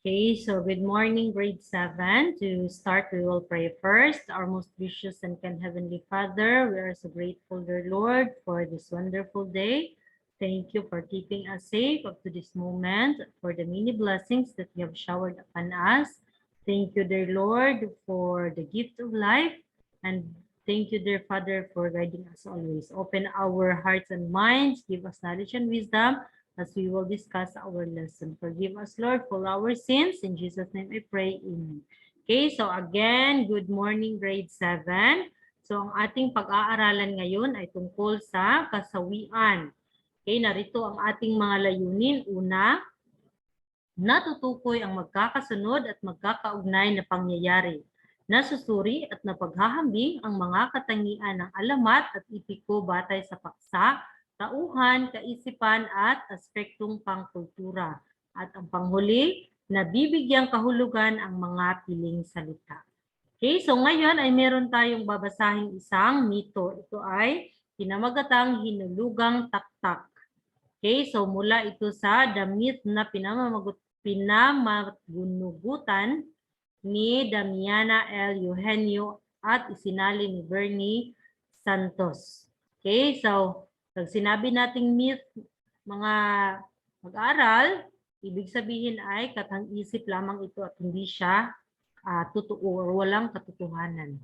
Okay, so good morning, grade 7. To start, we will pray first. Our most gracious and kind Heavenly Father, we are so grateful, dear Lord, for this wonderful day. Thank you for keeping us safe up to this moment, for the many blessings that you have showered upon us. Thank you, dear Lord, for the gift of life. And thank you, dear Father, for guiding us always. Open our hearts and minds, give us knowledge and wisdom, as we will discuss our lesson. Forgive us, Lord, for our sins. In Jesus' name I pray. Amen. Okay, so again, good morning, grade 7. So ang ating pag-aaralan ngayon ay tungkol sa kasawian. Okay, narito ang ating mga layunin. Una, natutukoy ang magkakasunod at magkakaugnay na pangyayari. Nasusuri at napaghahambing ang mga katangian ng alamat at ipiko batay sa paksa, tauhan, kaisipan at aspektong pangkultura. At ang panghuli, nabibigyang kahulugan ang mga piling salita. Okay, so ngayon ay meron tayong babasahing isang mito. Ito ay pinamagatang hinulugang taktak. Okay, so mula ito sa The Myth na pinamagunugutan ni Damiana L. Eugenio at isinali ni Bernie Santos. Okay, so pag sinabi nating myth, mga mag-aral, ibig sabihin ay katang-isip lamang ito at hindi siya totoo o walang katotohanan.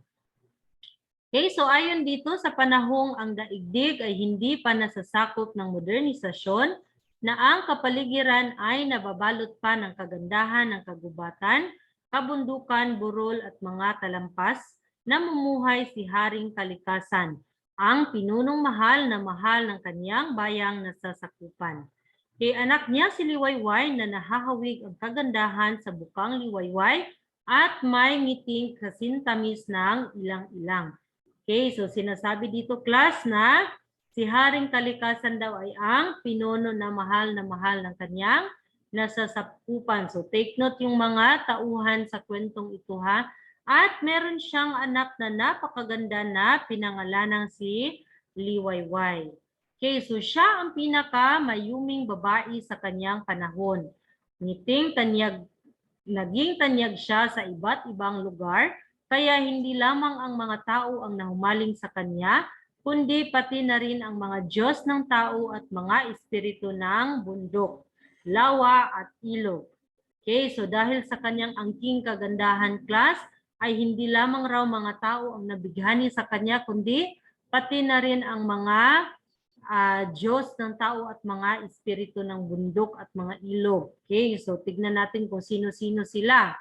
Okay, so ayon dito, sa panahong ang daigdig ay hindi pa nasasakop ng modernisasyon, na ang kapaligiran ay nababalot pa ng kagandahan ng kagubatan, kabundukan, burol at mga talampas, namumuhay si Haring Kalikasan, ang pinunong mahal ng kanyang bayang nasasakupan. Kay anak niya si Liwayway na nahahawig ang kagandahan sa bukang liwayway at may ngiting kasintamis ng ilang-ilang. Okay, so sinasabi dito, class, na si Haring Kalikasan daw ay ang pinuno na mahal ng kanyang nasasakupan. So take note yung mga tauhan sa kwentong ito, ha. At meron siyang anak na napakaganda na pinangalanang si Liwayway. Okay, so siya ang pinakamayuming babae sa kanyang panahon. Naging tanyag siya sa iba't ibang lugar, kaya hindi lamang ang mga tao ang nahumaling sa kanya, kundi pati na rin ang mga Diyos ng tao at mga espiritu ng bundok, lawa at ilog. Okay, so dahil sa kanyang angking kagandahan, class, ay hindi lamang raw mga tao ang nabighani sa kanya, kundi pati na rin ang mga Diyos ng tao at mga espiritu ng bundok at mga ilog. Okay, so tignan natin kung sino-sino sila.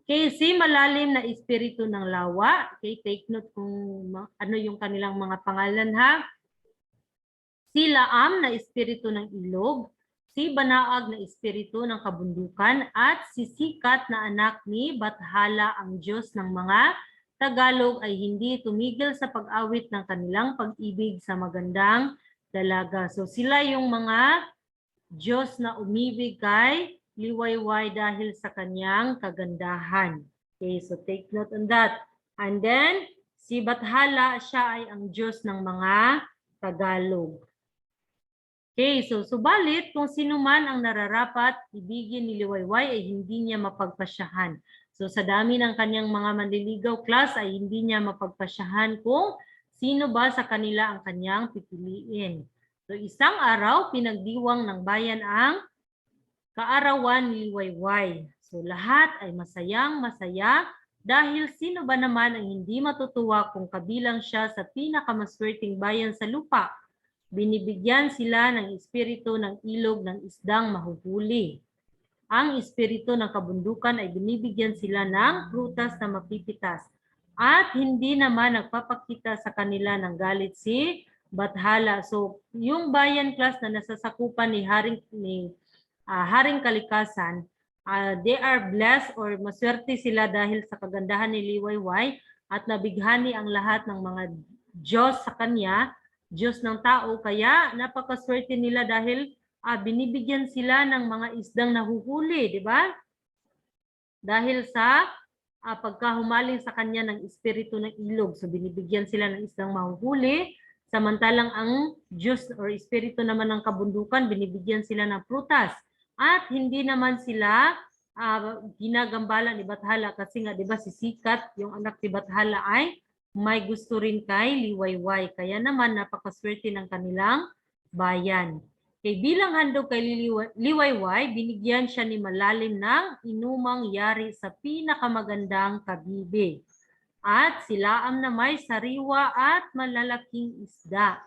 Okay, si malalim na espiritu ng lawa. Okay, take note kung ano yung kanilang mga pangalan, ha. Si Laam na espiritu ng ilog, si Banaag na espiritu ng kabundukan, at si Sikat na anak ni Bathala, ang Diyos ng mga Tagalog, ay hindi tumigil sa pag-awit ng kanilang pag-ibig sa magandang dalaga. So sila yung mga Diyos na umibig kay Liwayway dahil sa kanyang kagandahan. Okay, so take note on that. And then, si Bathala, siya ay ang Diyos ng mga Tagalog. Okay, so subalit kung sino man ang nararapat ibigin ni Liwayway ay hindi niya mapagpasyahan. So sa dami ng kanyang mga manliligaw, class, ay hindi niya mapagpasyahan kung sino ba sa kanila ang kanyang pipiliin. So isang araw, pinagdiwang ng bayan ang kaarawan ni Liwayway. So lahat ay masayang-masaya dahil sino ba naman ang hindi matutuwa kung kabilang siya sa pinakamaswerteng bayan sa lupa. Binibigyan sila ng espiritu ng ilog ng isdang mahuhuli. Ang espiritu ng kabundukan ay binibigyan sila ng prutas na mapipitas. At hindi naman nagpapakita sa kanila ng galit si Bathala. So, yung bayan, class, na nasasakupan ni Haring Kalikasan, they are blessed or maswerte sila dahil sa kagandahan ni Liwayway at nabighani ang lahat ng mga Diyos sa kanya, Diyos ng tao, kaya napakaswerte nila dahil binibigyan sila ng mga isdang nahuhuli, di ba? Dahil sa pagkahumaling sa kanya ng espiritu ng ilog. So binibigyan sila ng isdang mahuhuli, samantalang ang Diyos or espiritu naman ng kabundukan, binibigyan sila ng prutas. At hindi naman sila ginagambala ni Bathala kasi nga 'di ba si Sikat, yung anak ni Bathala ay may gusto rin kay Liwayway. Kaya naman napakaswerte ng kanilang bayan. Kay bilang handog kay Liwayway, binigyan siya ni malalim ng inumang yari sa pinakamagandang kabibe. At silaam na may sariwa at malalaking isda.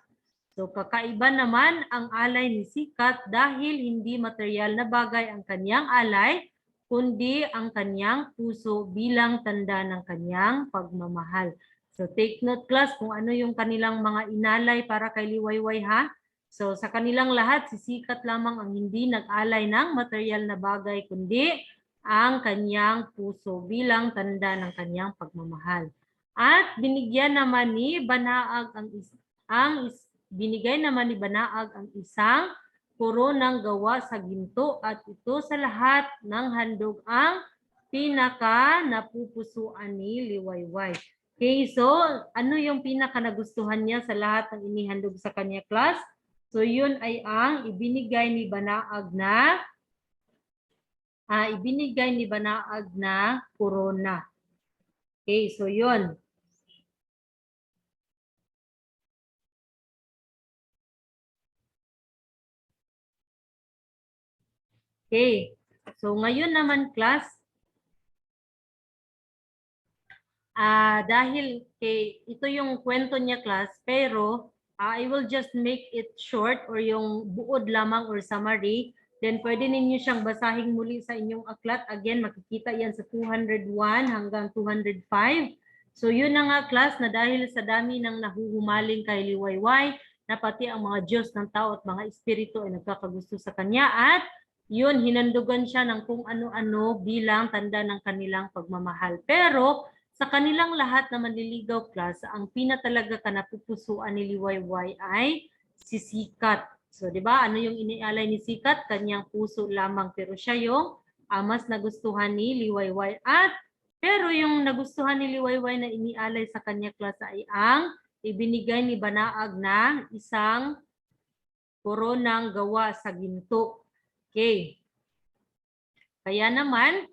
So kakaiba naman ang alay ni Sikat dahil hindi material na bagay ang kanyang alay, kundi ang kanyang puso bilang tanda ng kanyang pagmamahal. So take note class kung ano yung kanilang mga inalay para kay Liwayway ha. So sa kanilang lahat, si Sikat lamang ang hindi nag-alay ng material na bagay, kundi ang kanyang puso bilang tanda ng kanyang pagmamahal. At binigyan naman ni Banaag binigay naman ni Banaag ang isang koronang gawa sa ginto at ito sa lahat ng handog ang pinaka napupusuan ni Liwayway. Okay, so ano yung pinaka nagustuhan niya sa lahat ng inihandog sa kanya class? So yun ay ang ibinigay ni Banaag na korona. Okay, so yun. Okay. So ngayon naman class, dahil ito yung kwento niya class, pero I will just make it short or yung buod lamang or summary. Then pwede ninyo siyang basahin muli sa inyong aklat. Again, makikita yan sa 201 hanggang 205. So yun na nga class, na dahil sa dami ng nahuhumaling kay Liwayway, na pati ang mga Diyos ng tao at mga espiritu ay nagkakagusto sa kanya at yun, hinandugan siya ng kung ano-ano bilang tanda ng kanilang pagmamahal. Pero sa kanilang lahat na manliligaw class, ang pinatalaga ka napupusuan ni Liwayway ay si Sikat. So, di ba? Ano yung inialay ni Sikat? Kanyang puso lamang. Pero siya yung mas nagustuhan ni Liwayway. Pero yung nagustuhan ni Liwayway na inialay sa kanya class ay ang ibinigay ni Banaag na isang koronang gawa sa ginto. Okay. Kaya naman,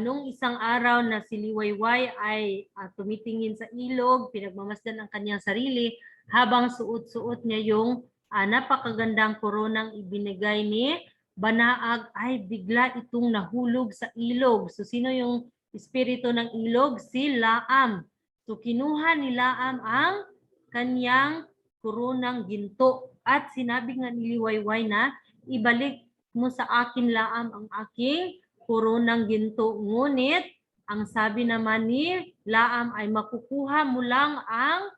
nung isang araw na si Liwayway ay tumitingin sa ilog, pinagmamasdan ang kanyang sarili, habang suot-suot niya yung napakagandang koronang ibinigay ni Banaag, ay bigla itong nahulog sa ilog. So sino yung espiritu ng ilog? Si Laam. So kinuha ni Laam ang kanyang koronang ginto at sinabi nga ni Liwayway na ibalik mo sa akin Laam ang aking koronang ginto. Ngunit, ang sabi naman ni Laam ay makukuha mo lang ang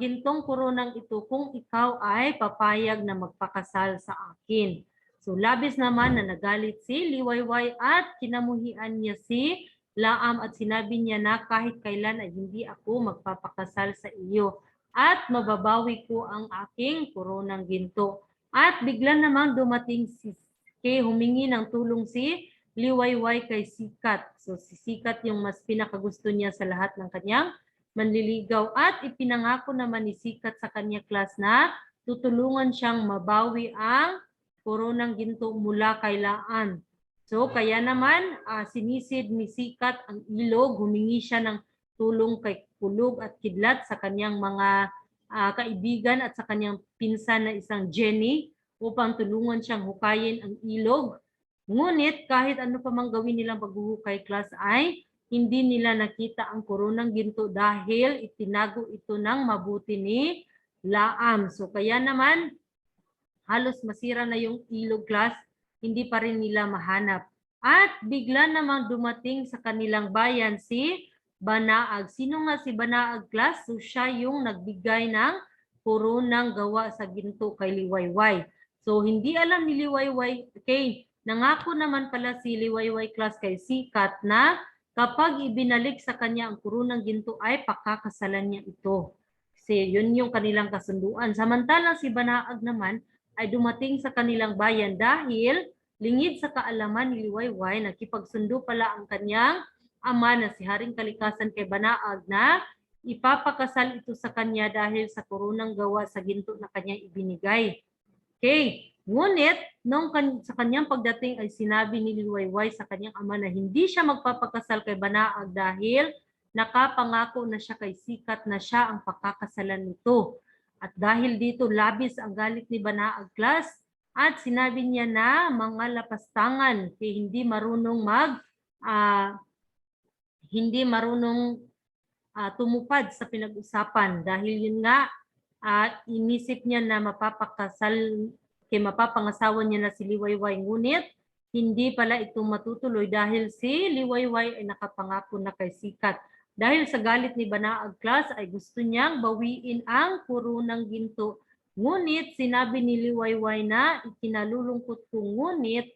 gintong koronang ito kung ikaw ay papayag na magpakasal sa akin. So labis naman na nagalit si Liwayway at kinamuhian niya si Laam at sinabi niya na kahit kailan ay hindi ako magpapakasal sa iyo at mababawi ko ang aking koronang ginto. At bigla namang dumating si humingi ng tulong si Liwayway kay Sikat. So si Sikat yung mas pinakagusto niya sa lahat ng kanyang manliligaw at ipinangako naman ni Sikat sa kanya class na tutulungan siyang mabawi ang koronang ginto mula kay Laam. So kaya naman sinisid ni Sikat ang ilog, humingi siya ng tulong kay Kulog at Kidlat sa kanyang mga kaibigan at sa kanyang pinsan na isang Jenny upang tulungan siyang hukayin ang ilog. Ngunit kahit ano pa mang gawin nilang paghuhukay class ay hindi nila nakita ang koronang ginto dahil itinago ito ng mabuti ni Laam. So kaya naman halos masira na yung ilog class, hindi pa rin nila mahanap. At bigla namang dumating sa kanilang bayan si Banaag. Sino nga si Banaag class? So siya yung nagbigay ng koronang gawa sa ginto kay Liwayway. So hindi alam ni Liwayway, okay, nangako naman pala si Liwayway class kay Sikat na kapag ibinalik sa kanya ang koronang ginto ay pakakasalan niya ito. Kasi yun yung kanilang kasunduan. Samantalang si Banaag naman ay dumating sa kanilang bayan dahil lingid sa kaalaman ni Liwayway, nakipagsundo pala ang kanyang ama na si Haring Kalikasan kay Banaag na ipapakasal ito sa kanya dahil sa koronang gawa sa ginto na kanya ibinigay. Okay. Ngunit, sa kanyang pagdating ay sinabi ni Liwayway sa kanyang ama na hindi siya magpapakasal kay Banaag dahil nakapangako na siya kay Sikat na siya ang pakakasalan nito. At dahil dito labis ang galit ni Banaag class at sinabi niya na mga lapastangan kay hindi marunong tumupad sa pinag-usapan dahil yun nga inisip niya na mapapangasawa niya na si Liwayway, ngunit hindi pala ito matutuloy dahil si Liwayway ay nakapangako na kay Sikat. Dahil sa galit ni Banaag class ay gusto niyang bawiin ang kurunang ginto. Ngunit sinabi ni Liwayway na ikinalulungkot ko, ngunit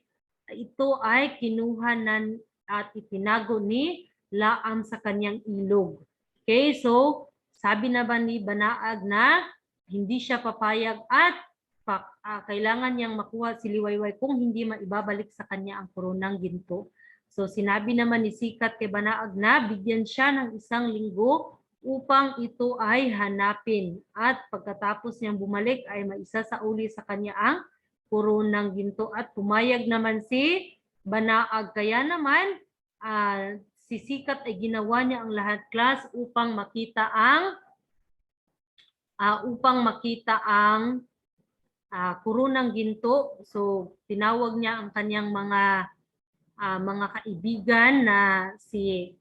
ito ay kinuha at itinago ni Laam sa kanyang ilog. Okay, so sabi na ba ni Banaag na hindi siya papayag at kailangan niyang makuha si Liwayway kung hindi maibabalik sa kanya ang koronang ginto. So sinabi naman ni Sikat kay Banaag na bigyan siya ng 1 linggo upang ito ay hanapin. At pagkatapos niyang bumalik ay maisasauli sa kanya ang koronang ginto. At pumayag naman si Banaag. Kaya naman si Sikat ay ginawa niya ang lahat class upang makita ang kurunang ginto. So tinawag niya ang kanyang mga kaibigan na si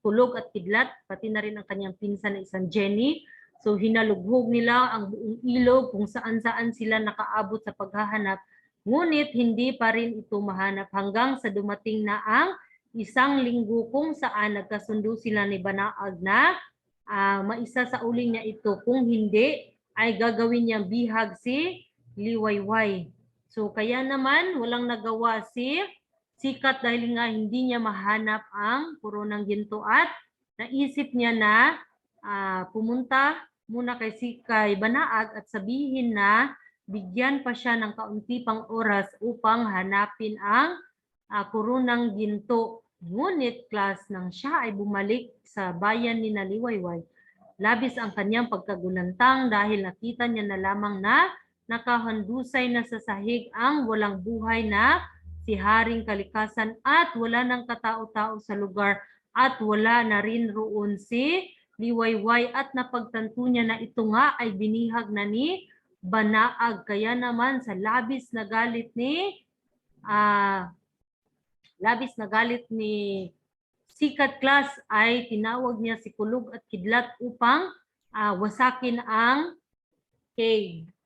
Kulog at Kidlat, pati na rin ang kanyang pinsan na isang Jenny. So hinalughog nila ang buong ilog kung saan-saan sila nakaabot sa paghahanap. Ngunit hindi pa rin ito mahanap hanggang sa dumating na ang 1 linggo kung saan nagkasundo sila ni Banaag na maisasauli niya ito. Kung hindi, ay gagawin niyang bihag si Liwayway. So kaya naman walang nagawa si Sikat dahil nga hindi niya mahanap ang koronang ginto at naisip niya na pumunta muna kay Banaag at sabihin na bigyan pa siya ng kaunti pang oras upang hanapin ang koronang ginto. Ngunit class nang siya ay bumalik sa bayan ni Liwayway, labis ang kanyang pagkagulantang dahil nakita niya na lamang na nakahandusay na sa sahig ang walang buhay na si Haring Kalikasan at wala ng katao-tao sa lugar at wala na rin roon si Liwayway at napagtanto niya na ito nga ay binihag na ni Banaag. Kaya naman sa labis na galit ni Sikat class ay tinawag niya si Kulog at Kidlat upang wasakin ang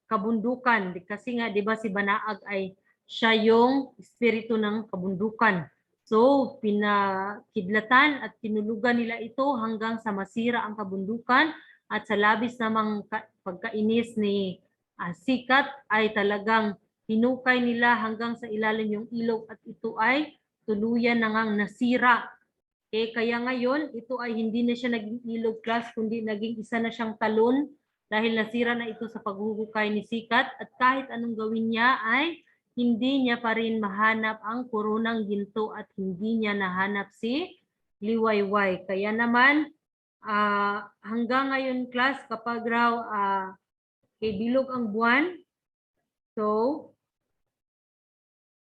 kabundukan. Kasi nga 'di ba si Banaag ay siya yung espiritu ng kabundukan. So pinakidlatan at tinulugan nila ito hanggang sa masira ang kabundukan at sa labis namang pagkainis ni Sikat ay talagang hinukay nila hanggang sa ilalim yung ilog at ito ay tuluyan na ngang nasira. Kaya ngayon, ito ay hindi na siya naging ilog class, kundi naging isa na siyang talon dahil nasira na ito sa paghuhukay ni Sikat at kahit anong gawin niya ay hindi niya pa rin mahanap ang koronang ginto at hindi niya nahanap si Liwayway. Kaya naman, hanggang ngayon class, kapag raw bilog ang buwan, so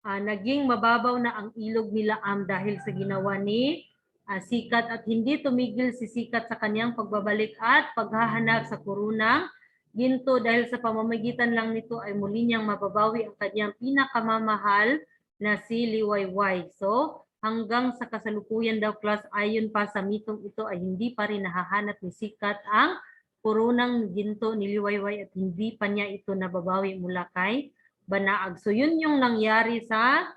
naging mababaw na ang ilog ni Laam dahil sa ginawa ni Sikat at hindi tumigil si Sikat sa kanyang pagbabalik at paghahanap sa koronang ginto dahil sa pamamagitan lang nito ay muli niyang mababawi ang kanyang pinakamamahal na si Liwayway. So hanggang sa kasalukuyan daw class, ayon pa sa mitong ito ay hindi pa rin nahahanap ni Sikat ang koronang ginto ni Liwayway at hindi pa niya ito nababawi mula kay Banaag. So yun yung nangyari sa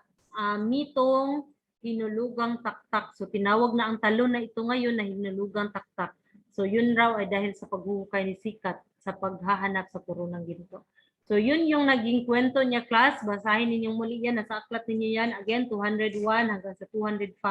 mitong hinulugang taktak. So tinawag na ang talon na ito ngayon na hinulugang taktak. So yun raw ay dahil sa paghuhukay ni Sikat sa paghahanap sa koronang ginto. So yun yung naging kwento niya class. Basahin ninyong muli yan. Nasa aklat ninyo yan. Again, 201 hanggang sa 205.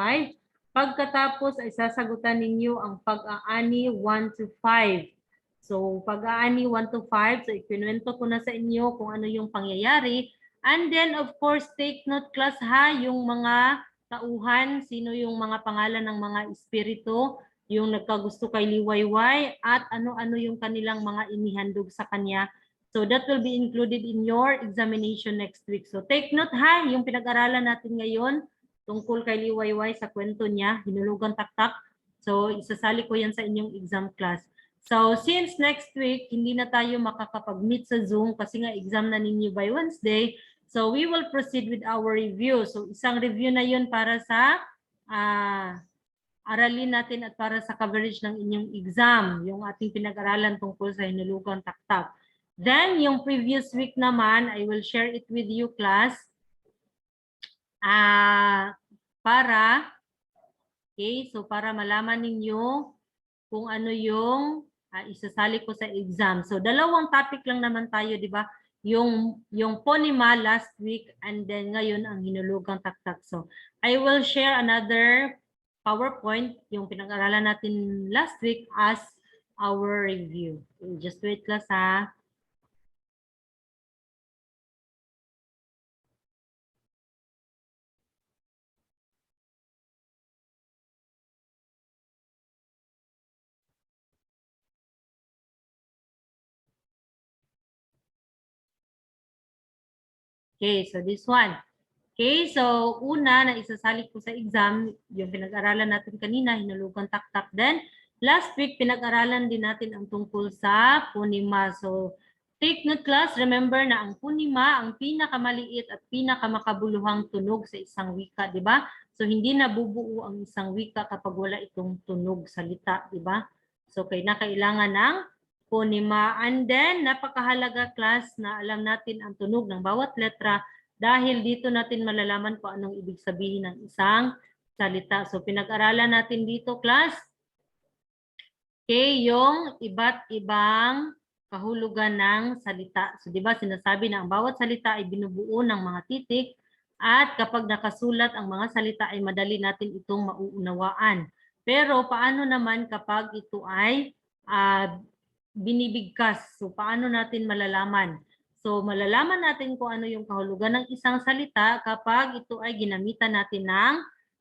Pagkatapos ay sasagutan ninyo ang pag-aani 1 to 5. So pag-aani 1 to 5. So ikinuwento ko na sa inyo kung ano yung pangyayari. And then of course, take note class ha, yung mga tauhan, sino yung mga pangalan ng mga espiritu, yung nagkagusto kay Liwayway at ano-ano yung kanilang mga inihandog sa kanya So that will be included in your examination next week. So take note ha, yung pinag-aralan natin ngayon tungkol kay Liwayway sa kwento niya, Hinulugang Taktak. So isasali ko yan sa inyong exam class. So since next week, hindi na tayo makakapag-meet sa Zoom kasi nga exam na ninyo by Wednesday. So we will proceed with our review. So isang review na yun para sa aralin natin at para sa coverage ng inyong exam, yung ating pinag-aralan tungkol sa Hinulugang Taktak. Then, yung previous week naman, I will share it with you, class. Para malaman ninyo kung ano yung isasali ko sa exam. So, dalawang topic lang naman tayo, di ba? Yung phonema last week and then ngayon ang Hinulugang Taktak. So, I will share another PowerPoint, yung pinag-aralan natin last week as our review. Okay, just wait, class, ha? Okay, so this one. Okay, so una na isasali ko sa exam, yung pinag-aralan natin kanina, Hinulugang Taktak. Then, last week, pinag-aralan din natin ang tungkol sa phonema. So, take note, class, remember na ang phonema, ang pinakamaliit at pinakamakabuluhang tunog sa isang wika, di ba? So, hindi nabubuo ang isang wika kapag wala itong tunog salita, di ba? So, kailangan ng phonema. And then, napakahalaga, class, na alam natin ang tunog ng bawat letra dahil dito natin malalaman kung anong ibig sabihin ng isang salita. So, pinag-aralan natin dito, class, okay, yung iba't ibang kahulugan ng salita. So, di ba, sinasabi na ang bawat salita ay binubuo ng mga titik at kapag nakasulat ang mga salita ay madali natin itong mauunawaan. Pero paano naman kapag ito ay binibigkas? So, paano natin malalaman? So, malalaman natin kung ano yung kahulugan ng isang salita kapag ito ay ginamitan natin ng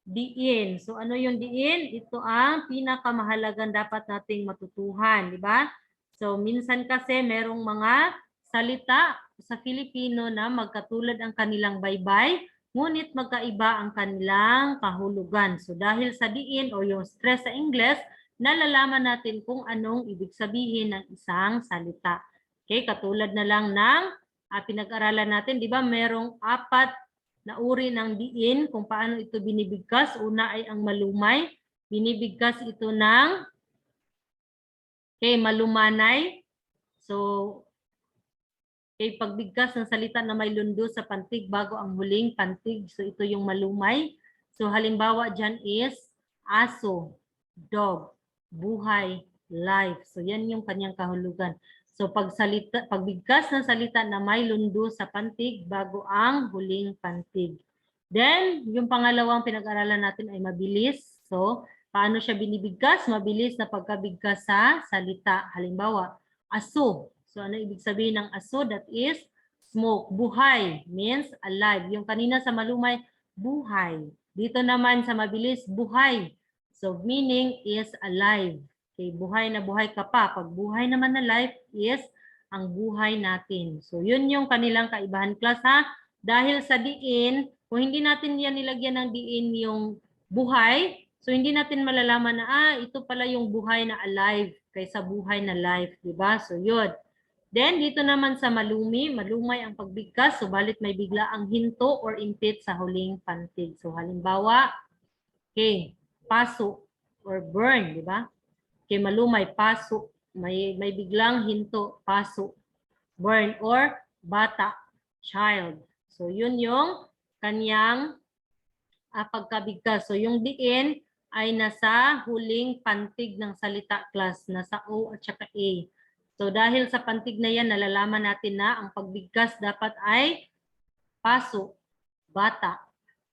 diin. So, ano yung diin? Ito ang pinakamahalagang dapat nating matutuhan, di ba? So, minsan kasi merong mga salita sa Filipino na magkatulad ang kanilang baybay, ngunit magkaiba ang kanilang kahulugan. So, dahil sa diin o yung stress sa English, nalalaman natin kung anong ibig sabihin ng isang salita. Okay, katulad na lang ng pinag-aralan natin, di ba, merong 4 na uri ng diin kung paano ito binibigkas. Una ay ang malumay. Binibigkas ito ng malumanay. So, pagbigkas ng salita na may lundo sa pantig bago ang huling pantig. So, ito yung malumay. So, halimbawa dyan is aso, dog, buhay, life. So, yan yung kanyang kahulugan. So, pagbigkas ng salita na may lundo sa pantig bago ang huling pantig. Then, yung pangalawang pinag-aralan natin ay mabilis. So, paano siya binibigkas? Mabilis na pagkabigkas sa salita. Halimbawa, aso. So, ano ibig sabihin ng aso? That is smoke. Buhay means alive. Yung kanina sa malumay, buhay. Dito naman sa mabilis, buhay. So, meaning is alive. Okay, buhay na buhay ka pa. Pag buhay naman na life is ang buhay natin. So, yun yung kanilang kaibahan, class, ha? Dahil sa diin, kung hindi natin yan nilagyan ng diin yung buhay, so hindi natin malalaman na, ito pala yung buhay na alive kaysa buhay na life, di ba? So, yun. Then, dito naman sa malumi, malumay ang pagbigkas, subalit may bigla ang hinto or impit sa huling pantig. So, halimbawa, okay, paso or burn, di ba? Okay, malumay, paso, may biglang hinto, paso, burn, or bata, child. So, yun yung kanyang pagkabigkas. So, yung diin ay nasa huling pantig ng salita, class, nasa O at saka A. So, dahil sa pantig na yan, nalalaman natin na ang pagbigkas dapat ay paso, bata.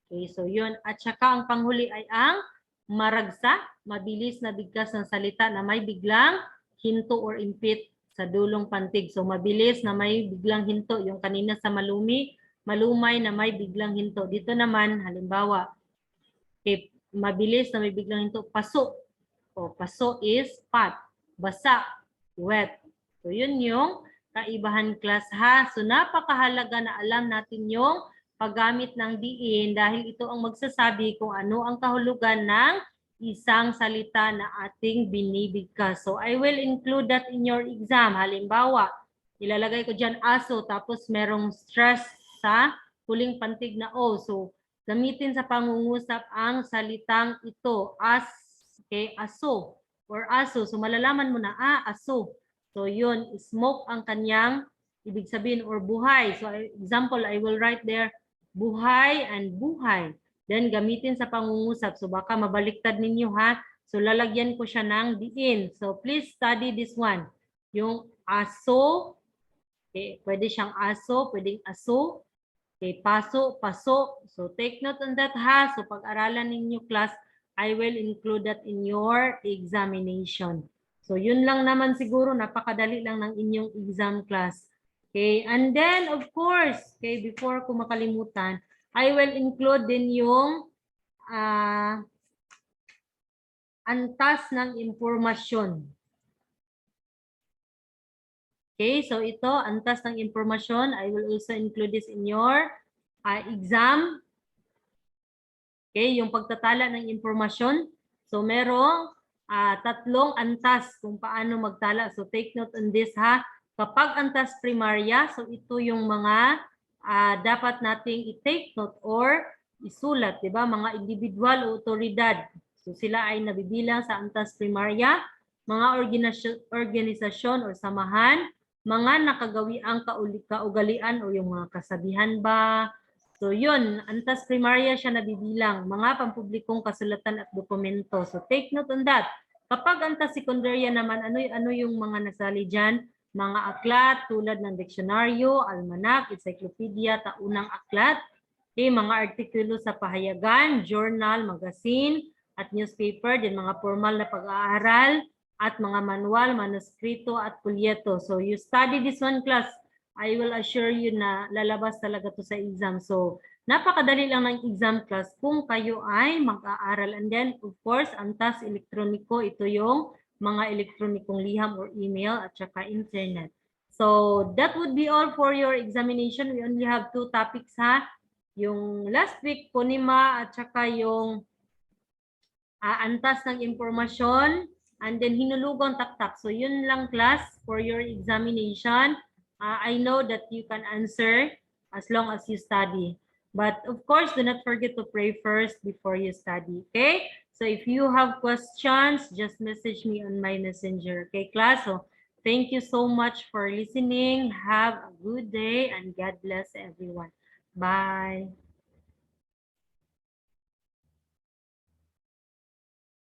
Okay, so yun. At saka ang panghuli ay ang maragsa, mabilis na bigkas ng salita na may biglang hinto or impit sa dulong pantig. So, mabilis na may biglang hinto. Yung kanina sa malumi, malumay na may biglang hinto. Dito naman, halimbawa, okay, mabilis na may biglang hinto, paso. O, paso is pat. Basa, wet. So, yun yung kaibahan class ha. So napakahalaga na alam natin yung paggamit ng diin dahil ito ang magsasabi kung ano ang kahulugan ng isang salita na ating binibigkas. So I will include that in your exam. Halimbawa, ilalagay ko dyan aso tapos merong stress sa huling pantig na O. So gamitin sa pangungusap ang salitang ito. Okay, aso or aso. So malalaman mo na, aso. So yun, smoke ang kanyang ibig sabihin or buhay. So example, I will write there, buhay and buhay. Then gamitin sa pangungusap. So baka mabaliktad ninyo ha. So lalagyan ko siya ng diin. So please study this one. Yung aso, okay, pwede siyang aso, pwedeng aso. Okay, paso, paso. So take note on that ha. So pag-aralan ninyo class, I will include that in your examination. So yun lang naman siguro, napakadali lang ng inyong exam class. Okay, and then of course, okay, before ko makalimutan, I will include din yung antas ng impormasyon. Okay, so ito, antas ng impormasyon. I will also include this in your exam. Okay, yung pagtatala ng impormasyon. So merong tatlong antas kung paano magtala. So take note on this ha. Kapag antas primarya, so ito yung mga dapat nating i-take note or isulat, di ba? Mga individual o otoridad. So sila ay nabibilang sa antas primarya, mga organisasyon o samahan, mga nakagawiang kaugalian o yung mga kasabihan ba. So yun, antas primarya siya nabibilang, mga pampublikong kasulatan at dokumento. So take note on that. Kapag antas sekundarya naman, ano yung mga nasali dyan? Mga aklat tulad ng diksyonaryo, almanak, encyclopedia, taunang aklat, okay, mga artikulo sa pahayagan, journal, magazine, at newspaper, din mga formal na pag-aaral, at mga manual, manuskrito, at pulyeto. So you study this one class, I will assure you na lalabas talaga to sa exam. So napakadali lang ng exam class kung kayo ay mag-aaral. And then of course, antas elektroniko, ito yung mga elektronikong liham or email at saka internet. So that would be all for your examination. We only have 2 topics ha. Yung last week, ponema at saka yung antas ng impormasyon and then hinulugang taktak. So yun lang class for your examination. I know that you can answer as long as you study. But of course, do not forget to pray first before you study. Okay? So if you have questions, just message me on my messenger. Okay, class? So thank you so much for listening. Have a good day and God bless everyone. Bye.